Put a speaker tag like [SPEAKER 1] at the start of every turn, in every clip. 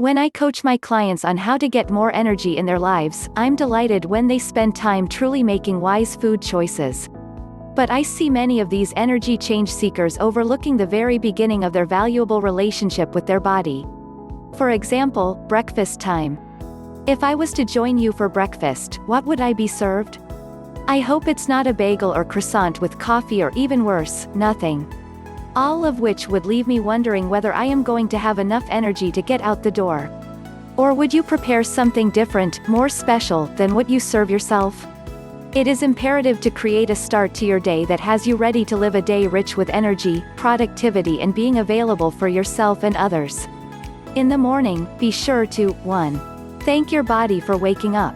[SPEAKER 1] When I coach my clients on how to get more energy in their lives, I'm delighted when they spend time truly making wise food choices. But I see many of these energy change seekers overlooking the very beginning of their valuable relationship with their body. For example, breakfast time. If I was to join you for breakfast, what would I be served? I hope it's not a bagel or croissant with coffee, or even worse, nothing. All of which would leave me wondering whether I am going to have enough energy to get out the door. Or would you prepare something different, more special, than what you serve yourself? It is imperative to create a start to your day that has you ready to live a day rich with energy, productivity, and being available for yourself and others. In the morning, be sure to 1. Thank your body for waking up.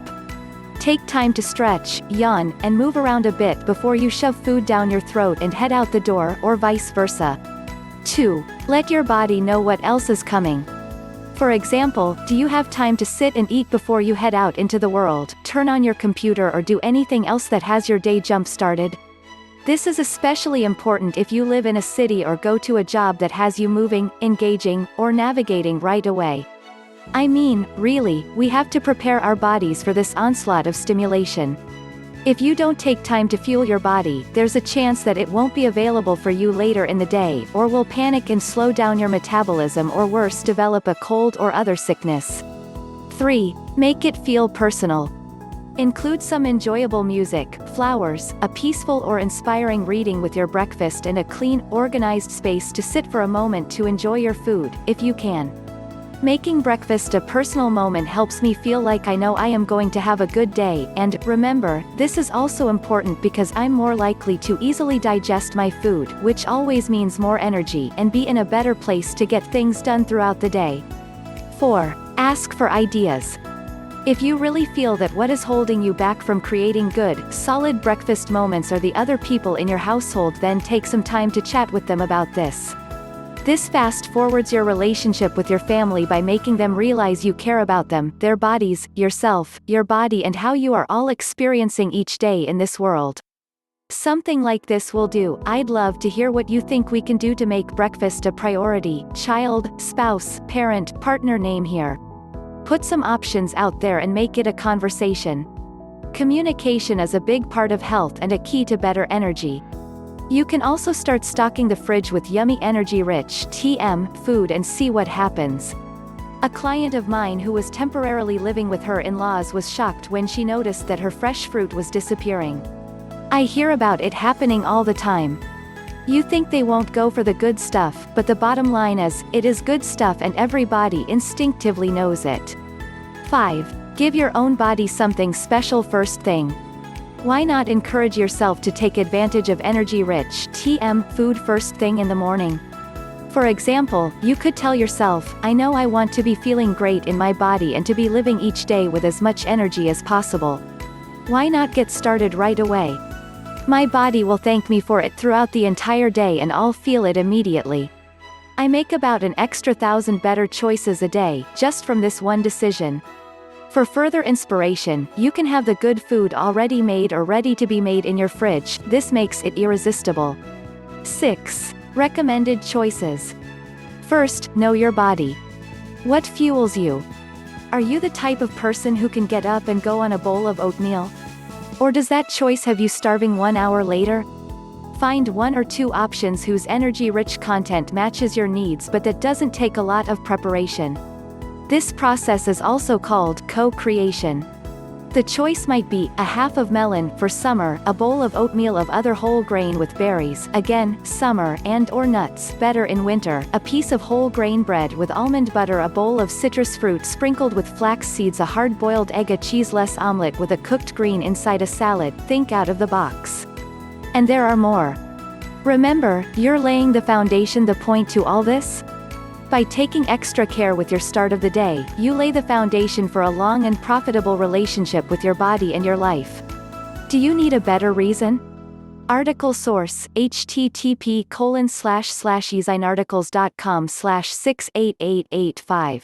[SPEAKER 1] Take time to stretch, yawn, and move around a bit before you shove food down your throat and head out the door, or vice versa. 2. Let your body know what else is coming. For example, do you have time to sit and eat before you head out into the world, turn on your computer, or do anything else that has your day jump-started? This is especially important if you live in a city or go to a job that has you moving, engaging, or navigating right away. I mean, really, we have to prepare our bodies for this onslaught of stimulation. If you don't take time to fuel your body, there's a chance that it won't be available for you later in the day, or will panic and slow down your metabolism, or worse, develop a cold or other sickness. 3. Make it feel personal. Include some enjoyable music, flowers, a peaceful or inspiring reading with your breakfast, and a clean, organized space to sit for a moment to enjoy your food, if you can. Making breakfast a personal moment helps me feel like I know I am going to have a good day, and, remember, this is also important because I'm more likely to easily digest my food, which always means more energy, and be in a better place to get things done throughout the day. 4. Ask for ideas. If you really feel that what is holding you back from creating good, solid breakfast moments are the other people in your household, then take some time to chat with them about this. This fast-forwards your relationship with your family by making them realize you care about them, their bodies, yourself, your body, and how you are all experiencing each day in this world. Something like this will do. I'd love to hear what you think we can do to make breakfast a priority. Child, spouse, parent, partner, name here. Put some options out there and make it a conversation. Communication is a big part of health and a key to better energy. You can also start stocking the fridge with yummy energy-rich food and see what happens. A client of mine who was temporarily living with her in-laws was shocked when she noticed that her fresh fruit was disappearing. I hear about it happening all the time. You think they won't go for the good stuff, but the bottom line is, it is good stuff and everybody instinctively knows it. 5. Give your own body something special first thing. Why not encourage yourself to take advantage of energy-rich food first thing in the morning? For example, you could tell yourself, I know I want to be feeling great in my body and to be living each day with as much energy as possible. Why not get started right away? My body will thank me for it throughout the entire day and I'll feel it immediately. I make about an extra 1,000 better choices a day, just from this one decision. For further inspiration, you can have the good food already made or ready to be made in your fridge. This makes it irresistible. 6. Recommended choices. First, know your body. What fuels you? Are you the type of person who can get up and go on a bowl of oatmeal? Or does that choice have you starving 1 hour later? Find 1 or 2 options whose energy-rich content matches your needs but that doesn't take a lot of preparation. This process is also called co-creation. The choice might be, a half of melon, for summer, a bowl of oatmeal of other whole grain with berries, again, summer, and or nuts, better in winter, a piece of whole grain bread with almond butter, a bowl of citrus fruit sprinkled with flax seeds, a hard-boiled egg, a cheeseless omelet with a cooked green inside, a salad. Think out of the box. And there are more. Remember, you're laying the foundation. The point to all this? By taking extra care with your start of the day, you lay the foundation for a long and profitable relationship with your body and your life. Do you need a better reason? Article source, http://esinarticles.com/68885